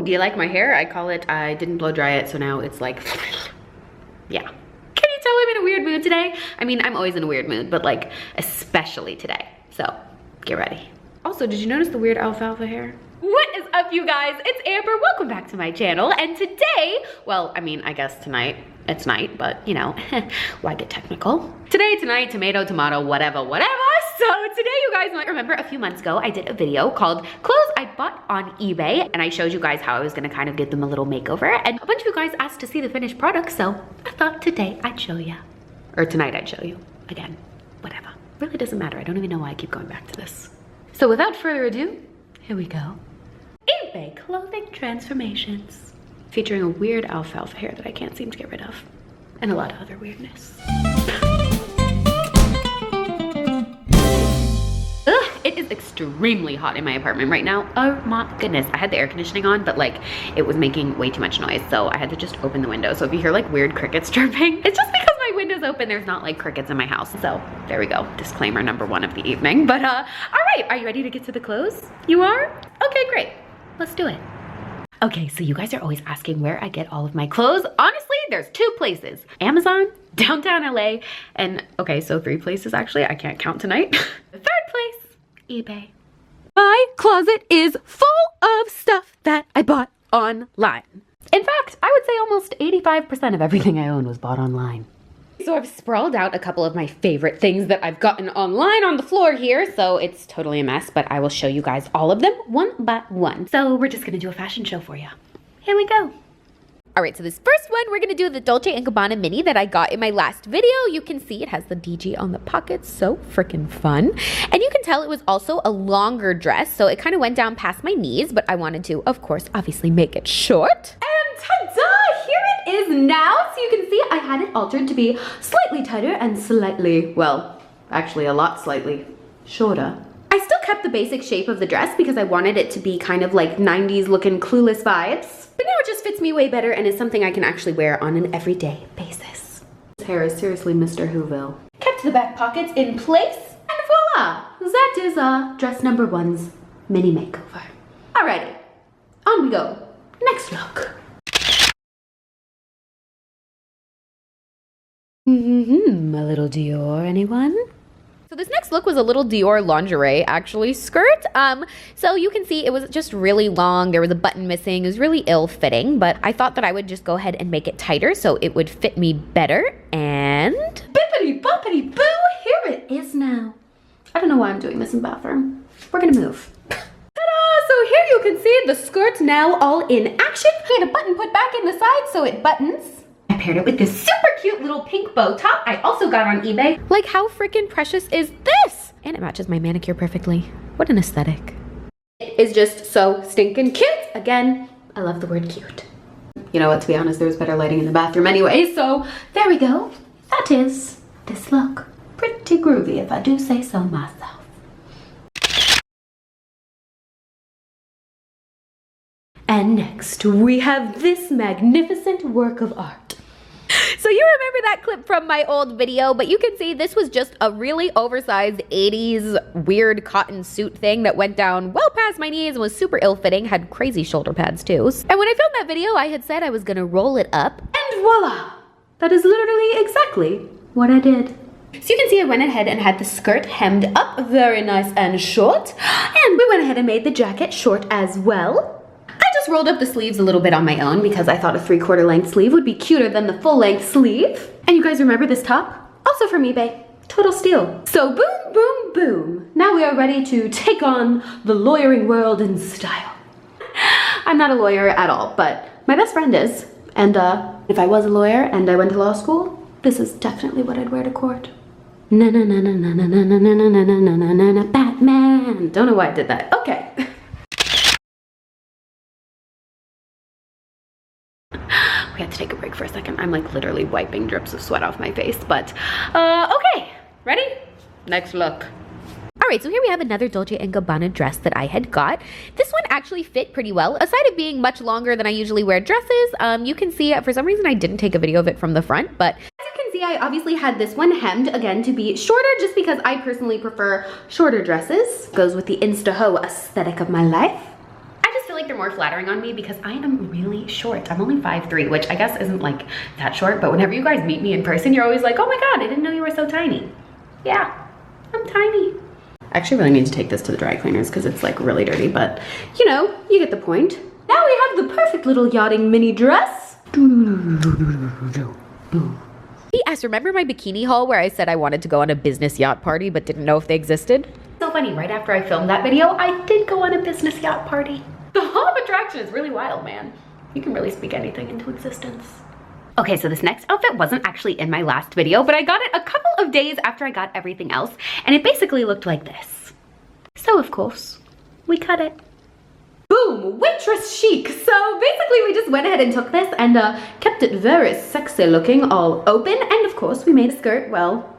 do you like my hair? I call it, I didn't blow dry it, so now it's like, yeah. Can you tell I'm in a weird mood today? I mean, I'm always in a weird mood, but like, especially today. So, get ready. Also, did you notice the weird alfalfa hair? What is up, you guys? It's Amber. Welcome back to my channel. And today, well, I mean, I guess tonight, it's night, but you know, why get technical? Today, tonight, tomato, tomato, whatever. So today, you guys might remember a few months ago, I did a video called Clothes I Bought on eBay. And I showed you guys how I was gonna kind of give them a little makeover. And a bunch of you guys asked to see the finished product. So I thought today I'd show you. Or tonight I'd show you. Again, whatever. Really doesn't matter. I don't even know why I keep going back to this. So without further ado, here we go. eBay clothing transformations. Featuring a weird alfalfa hair that I can't seem to get rid of. And a lot of other weirdness. Ugh, it is extremely hot in my apartment right now. Oh my goodness. I had the air conditioning on, but like it was making way too much noise. So I had to just open the window. So if you hear like weird crickets chirping, it's just because my window's open. There's not like crickets in my house. So there we go. Disclaimer number 1 of the evening. But all right, are you ready to get to the clothes? You are? Okay, great. Let's do it. Okay, so you guys are always asking where I get all of my clothes. Honestly, there's 2 places. Amazon, downtown LA, and okay, so 3 places actually. I can't count tonight. The 3rd place, eBay. My closet is full of stuff that I bought online. In fact, I would say almost 85% of everything I own was bought online. So I've sprawled out a couple of my favorite things that I've gotten online on the floor here, so it's totally a mess, but I will show you guys all of them one by one. So we're just gonna do a fashion show for you. Here we go. All right, so this first one, we're gonna do the Dolce & Gabbana mini that I got in my last video. You can see it has the DG on the pockets, so freaking fun. And you can tell it was also a longer dress, so it kind of went down past my knees, but I wanted to, of course, obviously make it short. And ta-da, here it is now. So you can see I had it altered to be slightly tighter and slightly, well, actually a lot slightly shorter. I still kept the basic shape of the dress because I wanted it to be kind of like 90s looking Clueless vibes. But now it just fits me way better and is something I can actually wear on an everyday basis. This hair is seriously Mr. Whoville. Kept the back pockets in place, and voila! That is dress number 1's mini makeover. Alrighty, on we go. Next look. A little Dior, anyone? So this next look was a little Dior lingerie, actually, skirt. So you can see it was just really long. There was a button missing. It was really ill-fitting, but I thought that I would just go ahead and make it tighter so it would fit me better. And bippity boppity boo, here it is now. I don't know why I'm doing this in the bathroom. We're gonna move. Ta-da! So here you can see the skirt now all in action. I had a button put back in the side so it buttons. I paired it with this super cute little pink bow top I also got on eBay. Like, how freaking precious is this? And it matches my manicure perfectly. What an aesthetic. It is just so stinking cute. Again, I love the word cute. You know what, to be honest, there's better lighting in the bathroom anyway, so there we go. That is this look. Pretty groovy if I do say so myself. And next, we have this magnificent work of art. So you remember that clip from my old video, but you can see this was just a really oversized 80s weird cotton suit thing that went down well past my knees and was super ill-fitting, had crazy shoulder pads too. And when I filmed that video, I had said I was gonna roll it up, and voila! That is literally exactly what I did. So you can see I went ahead and had the skirt hemmed up very nice and short, and we went ahead and made the jacket short as well. Rolled up the sleeves a little bit on my own because I thought a 3/4 length sleeve would be cuter than the full length sleeve. And you guys remember this top? Also from eBay, total steal. So boom, boom, boom. Now we are ready to take on the lawyering world in style. I'm not a lawyer at all, but my best friend is. And if I was a lawyer and I went to law school, this is definitely what I'd wear to court. Na na na na na na na na na na na na na na Batman. Don't know why I did that. Okay. We had to take a break for a second. I'm like literally wiping drips of sweat off my face, but okay, ready? Next look. All right, so here we have another Dolce & Gabbana dress that I had got. This one actually fit pretty well. Aside of being much longer than I usually wear dresses, you can see, for some reason I didn't take a video of it from the front, but as you can see, I obviously had this one hemmed, again, to be shorter, just because I personally prefer shorter dresses. Goes with the Insta-ho aesthetic of my life. like they're more flattering on me because I am really short. I'm only 5'3", which I guess isn't like that short, but whenever you guys meet me in person, you're always like, oh my God, I didn't know you were so tiny. Yeah, I'm tiny. I actually really need to take this to the dry cleaners because it's like really dirty, but you know, you get the point. Now we have the perfect little yachting mini dress. P.S. Remember my bikini haul where I said I wanted to go on a business yacht party but didn't know if they existed? So funny, right after I filmed that video, I did go on a business yacht party. The Hall of Attraction is really wild, man. You can really speak anything into existence. Okay, so this next outfit wasn't actually in my last video, but I got it a couple of days after I got everything else, and it basically looked like this. So of course, we cut it. Boom, waitress chic. So basically we just went ahead and took this and kept it very sexy looking, all open, and of course we made a skirt, well,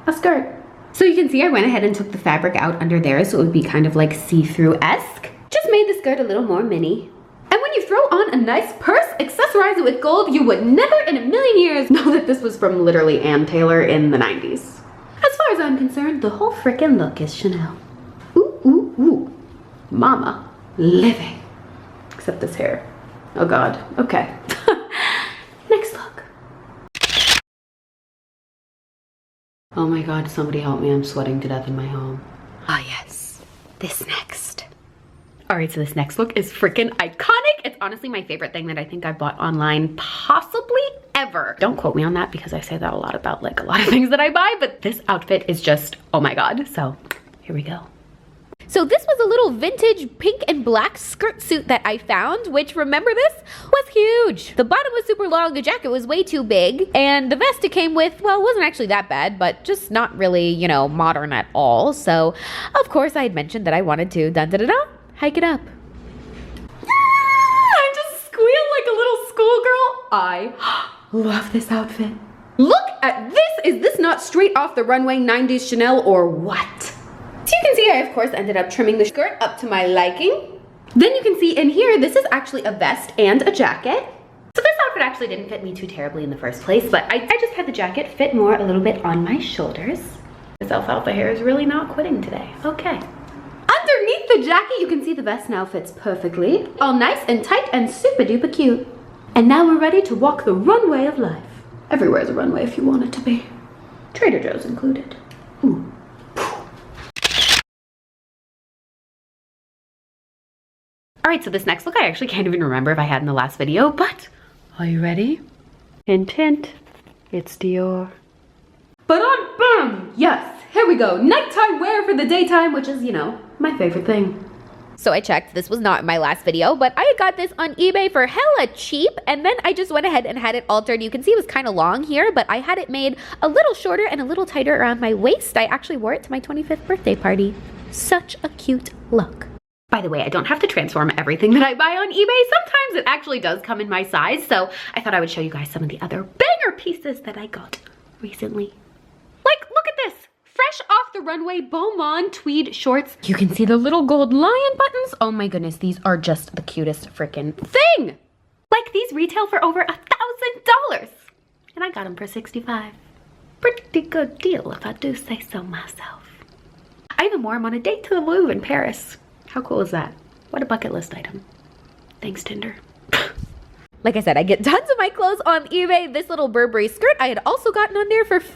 a skirt. So you can see I went ahead and took the fabric out under there so it would be kind of like see-through-esque. Just made the skirt a little more mini. And when you throw on a nice purse, accessorize it with gold, you would never in a million years know that this was from literally Ann Taylor in the 90s. As far as I'm concerned, the whole frickin' look is Chanel. Ooh, ooh, ooh. Mama. Living. Except this hair. Oh God. Okay. Next look. Oh my God, somebody help me. I'm sweating to death in my home. Ah yes. This next. All right, so this next look is freaking iconic. It's honestly my favorite thing that I think I've bought online possibly ever. Don't quote me on that because I say that a lot about like a lot of things that I buy, but this outfit is just, oh my God. So here we go. So this was a little vintage pink and black skirt suit that I found, which, remember this, was huge. The bottom was super long, the jacket was way too big, and the vest it came with, well, wasn't actually that bad, but just not really, you know, modern at all. So, of course, I had mentioned that I wanted to, hike it up. I just squealed like a little schoolgirl. I love this outfit. Look at this. Is this not straight off the runway 90s Chanel or what? So you can see I of course ended up trimming the skirt up to my liking. Then you can see in here, this is actually a vest and a jacket. So this outfit actually didn't fit me too terribly in the first place, but I just had the jacket fit more a little bit on my shoulders. This alfalfa hair is really not quitting today. Okay. Underneath the jacket, you can see the vest now fits perfectly. All nice and tight and super duper cute. And now we're ready to walk the runway of life. Everywhere's a runway if you want it to be. Trader Joe's included. Ooh. All right, so this next look I actually can't even remember if I had in the last video, but are you ready? Hint, hint, it's Dior. But on bam! Yes, here we go. Nighttime wear for the daytime, which is, you know, my favorite thing. So I checked, this was not in my last video, but I got this on eBay for hella cheap, and then I just went ahead and had it altered. You can see it was kind of long here, but I had it made a little shorter and a little tighter around my waist. I actually wore it to my 25th birthday party. Such a cute look. By the way, I don't have to transform everything that I buy on eBay. Sometimes it actually does come in my size, so I thought I would show you guys some of the other banger pieces that I got recently. Like, look at this. Fresh off the runway Beaumont tweed shorts. You can see the little gold lion buttons. Oh my goodness, these are just the cutest freaking thing. Like, these retail for over $1,000, and I got them for $65. Pretty good deal if I do say so myself. I even wore them on a date to the Louvre in Paris. How cool is that? What a bucket list item. Thanks, Tinder. Like I said, I get tons of my clothes on eBay. This little Burberry skirt I had also gotten on there for $50.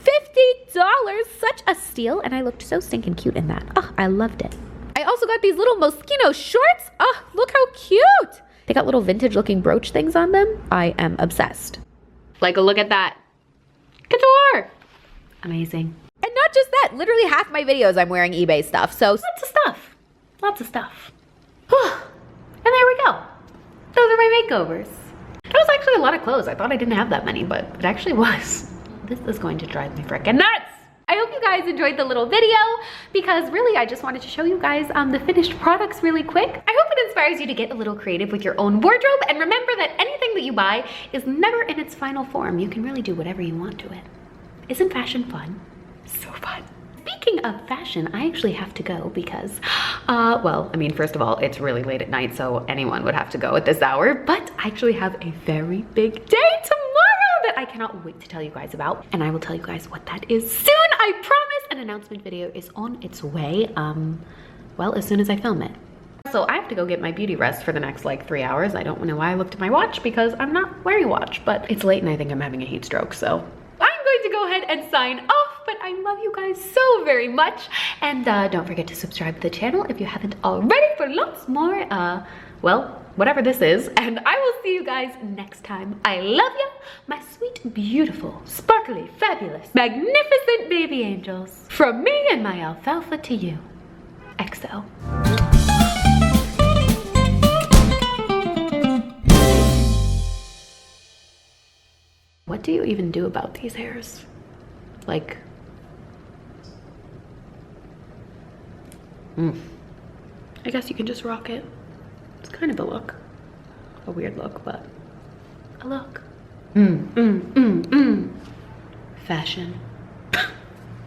Such a steal, and I looked so stinking cute in that. Oh, I loved it. I also got these little Moschino shorts. Oh, look how cute. They got little vintage looking brooch things on them. I am obsessed. Like a look at that. Couture. Amazing. And not just that, literally half my videos I'm wearing eBay stuff, so lots of stuff. Lots of stuff. And there we go. Those are my makeovers. That was actually a lot of clothes. I thought I didn't have that many, but it actually was. This is going to drive me freaking nuts. I hope you guys enjoyed the little video because really I just wanted to show you guys the finished products really quick. I hope it inspires you to get a little creative with your own wardrobe, and remember that anything that you buy is never in its final form. You can really do whatever you want to it. Isn't fashion fun? So fun. Speaking of fashion, I actually have to go because, well, I mean, first of all, it's really late at night, so anyone would have to go at this hour, but I actually have a very big day tomorrow that I cannot wait to tell you guys about, and I will tell you guys what that is soon. I promise. An announcement video is on its way, well, as soon as I film it. So I have to go get my beauty rest for the next like 3 hours. I don't know why I looked at my watch because I'm not wearing a watch, but it's late and I think I'm having a heat stroke, so I'm going to go ahead and sign off, but I love you guys so very much. And don't forget to subscribe to the channel if you haven't already for lots more, well, whatever this is. And I will see you guys next time. I love you, my sweet, beautiful, sparkly, fabulous, magnificent baby angels. From me and my alfalfa to you. XO. What do you even do about these hairs? Like, I guess you can just rock it. It's kind of a look. A weird look, but a look. Fashion.